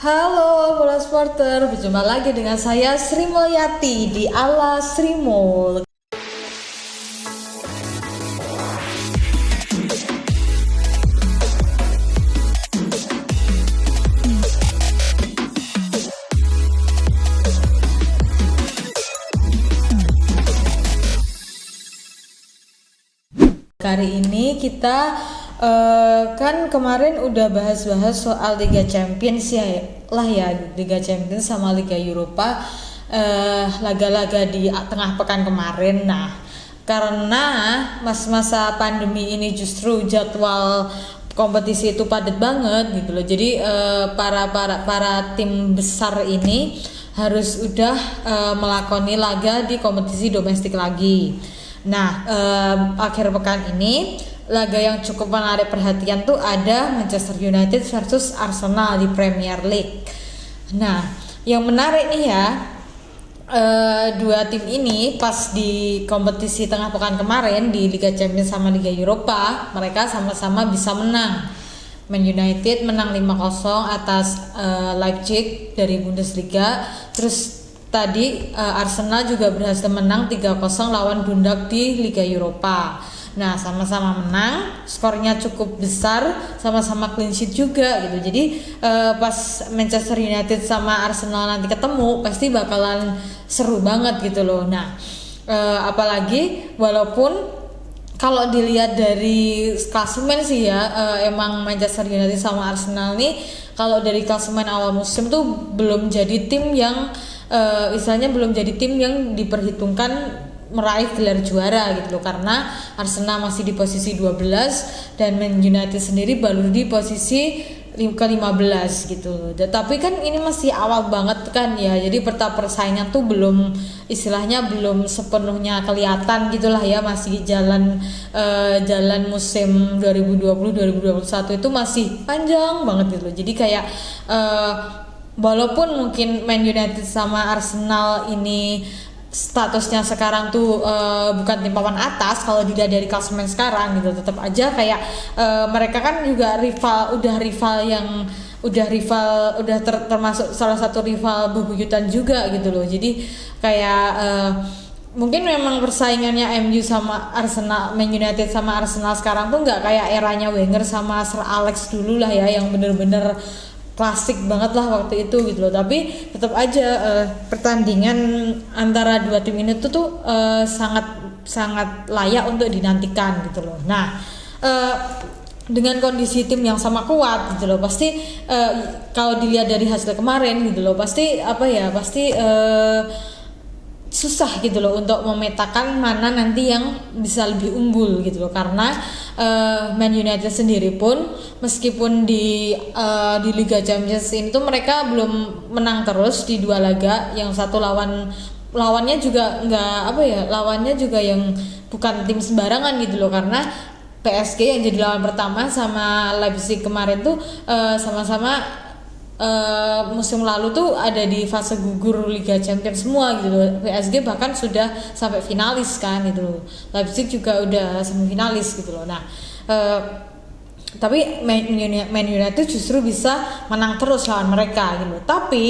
Halo bola supporter, berjumpa lagi dengan saya Sri Mulyati di Ala Sri Mul. Kali ini kita kan kemarin udah bahas-bahas soal Liga Champions ya Liga Champions sama Liga Eropa, laga-laga di tengah pekan kemarin. Nah, karena masa pandemi ini justru jadwal kompetisi itu padat banget gitu loh. Jadi para tim besar ini harus udah melakoni laga di kompetisi domestik lagi. Nah, akhir pekan ini laga yang cukup menarik perhatian tuh ada Manchester United versus Arsenal di Premier League. Nah, yang menarik nih ya, dua tim ini pas di kompetisi tengah pekan kemarin di Liga Champions sama Liga Eropa, mereka sama-sama bisa menang. Man United menang 5-0 atas Leipzig dari Bundesliga. Terus tadi Arsenal juga berhasil menang 3-0 lawan Dundalk di Liga Eropa. Nah, sama-sama menang, skornya cukup besar, sama-sama clean sheet juga gitu. Jadi pas Manchester United sama Arsenal nanti ketemu pasti bakalan seru banget gitu loh. Nah, apalagi walaupun kalau dilihat dari klasemen sih ya, emang Manchester United sama Arsenal nih kalau dari klasemen awal musim tuh belum jadi tim yang misalnya belum jadi tim yang diperhitungkan meraih gelar juara gitu loh, karena Arsenal masih di posisi 12 dan Man United sendiri baru di posisi ke-15 gitu. Tapi kan ini masih awal banget kan ya, jadi peta persaingan tuh belum, istilahnya belum sepenuhnya kelihatan gitulah ya, masih jalan musim 2020-2021 itu masih panjang banget gitu loh. Jadi kayak walaupun mungkin Man United sama Arsenal ini statusnya sekarang tuh bukan tim papan atas kalau dilihat dari klasemen sekarang gitu, tetap aja kayak mereka kan juga termasuk salah satu rival bebuyutan juga gitu loh. Jadi kayak mungkin memang persaingannya MU sama Arsenal, Man United sama Arsenal sekarang tuh nggak kayak eranya Wenger sama Sir Alex dulu lah ya, yang bener-bener klasik banget lah waktu itu gitu loh. Tapi tetap aja pertandingan antara dua tim ini tuh sangat layak untuk dinantikan gitu loh. Nah, dengan kondisi tim yang sama kuat gitu loh, pasti kalau dilihat dari hasil kemarin gitu loh, pasti susah gitu loh untuk memetakan mana nanti yang bisa lebih unggul gitu loh, karena Man United sendiri pun meskipun di Liga Champions ini tuh mereka belum menang terus di dua laga, yang satu lawannya juga lawannya juga yang bukan tim sembarangan gitu loh, karena PSG yang jadi lawan pertama sama Leipzig kemarin tuh sama-sama musim lalu tuh ada di fase gugur Liga Champions semua gitu loh. PSG bahkan sudah sampai finalis kan gitu loh. Leipzig juga udah semifinalis gitu loh. Nah, tapi Man United justru bisa menang terus lawan mereka gitu. Tapi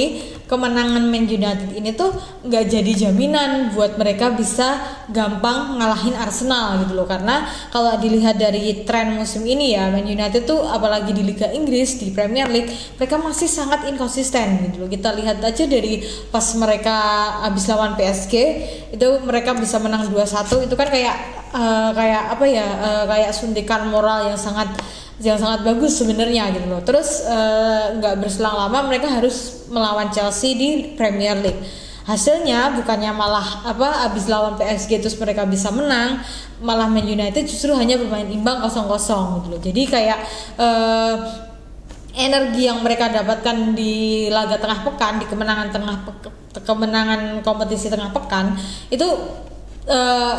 kemenangan Man United ini tuh nggak jadi jaminan buat mereka bisa gampang ngalahin Arsenal gitu loh, karena kalau dilihat dari tren musim ini ya, Man United tuh apalagi di Liga Inggris, di Premier League, mereka masih sangat inkonsisten gitu loh. Kita lihat aja dari pas mereka habis lawan PSG itu mereka bisa menang 2-1, itu kan kayak suntikan moral yang sangat bagus sebenarnya gitu loh. Terus nggak berselang lama mereka harus melawan Chelsea di Premier League. Hasilnya bukannya malah abis lawan PSG terus mereka bisa menang, malah Man United justru hanya bermain imbang 0-0 gitu loh. Jadi kayak energi yang mereka dapatkan di laga tengah pekan, di kemenangan kompetisi tengah pekan itu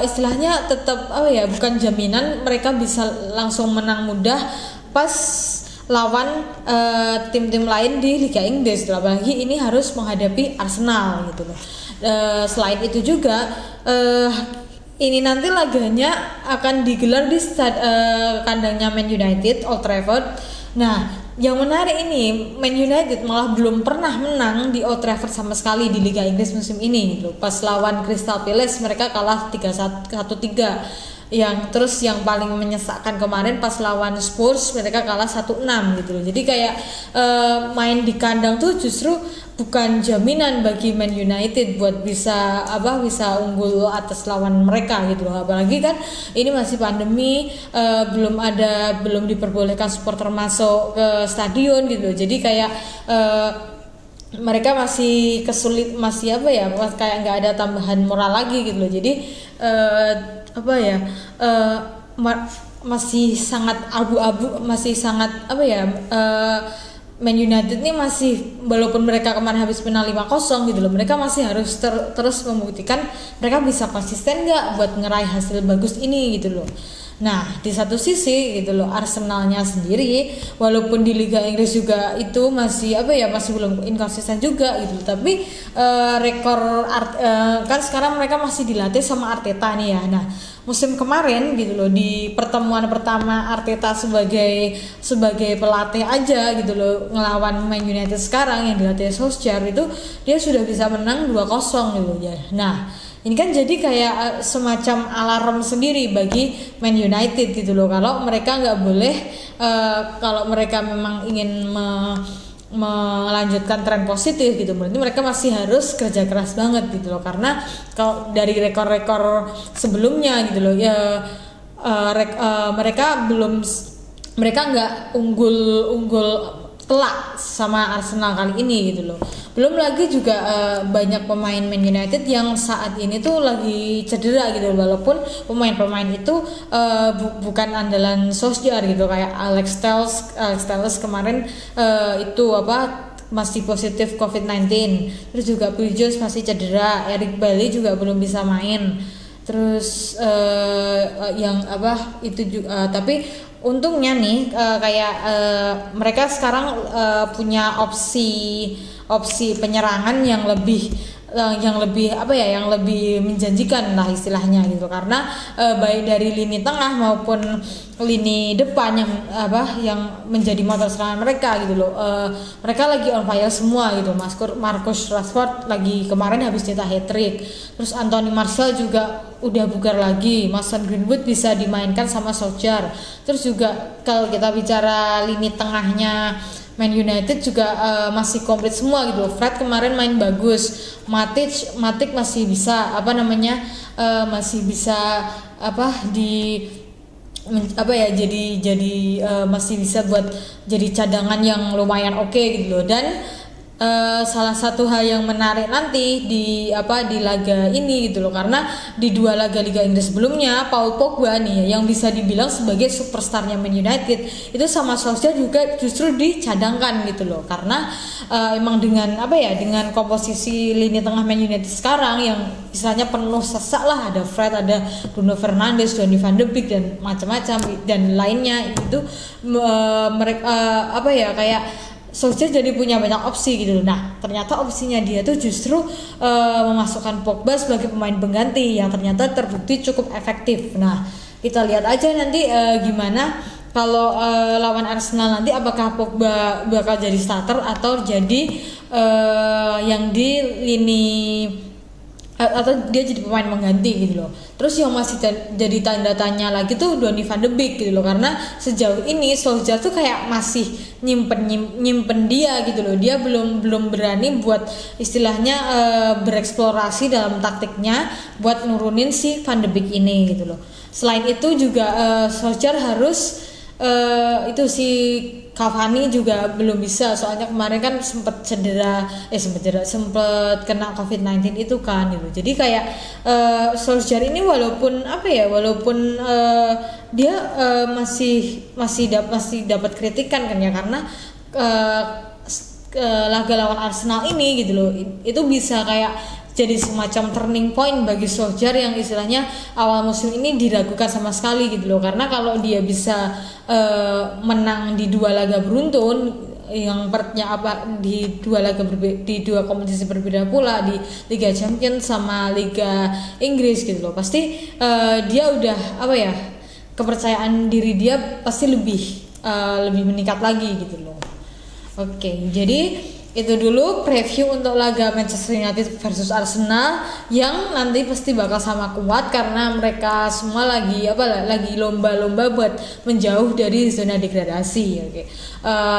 istilahnya tetap bukan jaminan mereka bisa langsung menang mudah pas lawan tim-tim lain di Liga Inggris, apalagi ini harus menghadapi Arsenal gitu loh. Selain itu juga ini nanti laganya akan digelar di kandangnya Man United, Old Trafford, Nah, yang menarik ini Man United malah belum pernah menang di Old Trafford sama sekali di Liga Inggris musim ini gitu. Pas lawan Crystal Palace mereka kalah 3-1-3. Yang paling menyesakkan kemarin pas lawan Spurs mereka kalah 1-6 gitu loh. Jadi kayak main di kandang tuh justru bukan jaminan bagi Man United buat bisa unggul atas lawan mereka gitu loh. Apalagi kan ini masih pandemi, belum diperbolehkan supporter masuk ke stadion gitu loh. Jadi kayak mereka masih kayak nggak ada tambahan moral lagi gitu loh. Jadi masih sangat abu-abu, masih sangat Man United ini masih, walaupun mereka kemarin habis menang 5-0 gitu loh, mereka masih harus terus membuktikan mereka bisa konsisten nggak buat ngeraih hasil bagus ini gitu loh. Nah, di satu sisi gitu loh, Arsenalnya sendiri walaupun di Liga Inggris juga itu masih belum inkonsisten juga gitu. Tapi kan sekarang mereka masih dilatih sama Arteta nih ya. Nah, musim kemarin gitu loh, di pertemuan pertama Arteta sebagai pelatih aja gitu loh, ngelawan Man United sekarang yang dilatih Solskjaer itu dia sudah bisa menang 2-0 gitu ya. Nah, ini kan jadi kayak semacam alarm sendiri bagi Man United gitu loh, kalau mereka nggak boleh, kalau mereka memang ingin melanjutkan tren positif gitu, berarti mereka masih harus kerja keras banget gitu loh. Karena kalau dari rekor-rekor sebelumnya gitu loh ya, mereka nggak unggul telak sama Arsenal kali ini gitu loh. Belum lagi juga banyak pemain Man United yang saat ini tuh lagi cedera gitu, walaupun pemain-pemain itu bukan andalan Solskjaer gitu, kayak Alex Telles kemarin masih positif COVID-19, terus juga Phil Jones masih cedera, Eric Bailly juga belum bisa main, terus tapi untungnya nih mereka sekarang punya opsi penyerangan yang lebih menjanjikan lah istilahnya gitu, karena baik dari lini tengah maupun lini depan yang menjadi motor serangan mereka gitu loh. Mereka lagi on fire semua gitu. Marcus Rashford lagi kemarin habis cetak hat-trick, terus Anthony Martial juga udah bugar lagi, Mason Greenwood bisa dimainkan sama Solskjaer. Terus juga kalau kita bicara lini tengahnya Man United juga masih komplit semua gitu. Fred kemarin main bagus, Matic masih bisa masih bisa buat jadi cadangan yang lumayan oke gitu loh. Dan salah satu hal yang menarik nanti di laga ini gitu loh, karena di 2 laga Liga Inggris sebelumnya Paul Pogba nih yang bisa dibilang sebagai superstarnya Man United itu sama Solskjaer juga justru dicadangkan gitu loh, karena emang dengan komposisi lini tengah Man United sekarang yang misalnya penuh sesak lah, ada Fred, ada Bruno Fernandes, Donny van de Beek dan macam-macam dan lainnya itu, Solskjaer jadi punya banyak opsi gitu. Nah, ternyata opsinya dia tuh justru memasukkan Pogba sebagai pemain pengganti yang ternyata terbukti cukup efektif. Nah, kita lihat aja nanti gimana kalau lawan Arsenal nanti, apakah Pogba bakal jadi starter atau jadi yang di lini atau dia jadi pemain mengganti gitu loh. Terus yang masih jadi tanda tanya lagi tuh Donny van de Beek gitu loh, karena sejauh ini Solskjaer tuh kayak masih nyimpen dia gitu loh. Dia belum berani buat istilahnya bereksplorasi dalam taktiknya buat nurunin si van de Beek ini gitu loh. Selain itu juga Solskjaer harus si Cavani juga belum bisa, soalnya kemarin kan sempat kena COVID-19 itu kan gitu. Jadi kayak Solskjaer ini walaupun dia masih dapat kritikan kan ya, karena laga lawan Arsenal ini gitu loh, itu bisa kayak jadi semacam turning point bagi Solskjaer yang istilahnya awal musim ini diragukan sama sekali gitu loh, karena kalau dia bisa menang di 2 laga beruntun yang di 2 kompetisi berbeda pula, di Liga Champions sama Liga Inggris gitu loh, pasti dia udah kepercayaan diri dia pasti lebih lebih meningkat lagi gitu loh. Oke, jadi itu dulu preview untuk laga Manchester United versus Arsenal yang nanti pasti bakal sama kuat karena mereka semua lagi lomba-lomba buat menjauh dari zona degradasi. Oke.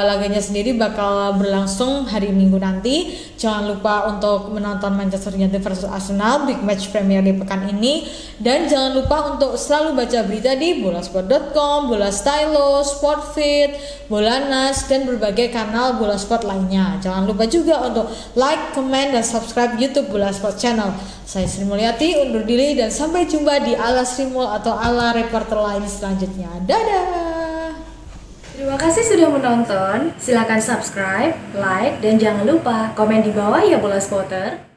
Laganya sendiri bakal berlangsung hari Minggu nanti. Jangan lupa untuk menonton Manchester United versus Arsenal big match Premier League pekan ini, dan jangan lupa untuk selalu baca berita di bolasport.com, Bola Stylo, Sportfit, Bolanas, dan berbagai kanal Bola Sport lainnya. Jangan lupa juga untuk like, comment, dan subscribe YouTube Bola Sport Channel. Saya Sri Mulyati undur diri dan sampai jumpa di ala Sri Mul atau ala reporter lain selanjutnya. Dadah. Terima kasih sudah menonton. Silakan subscribe, like, dan jangan lupa komen di bawah ya Bola Spotter.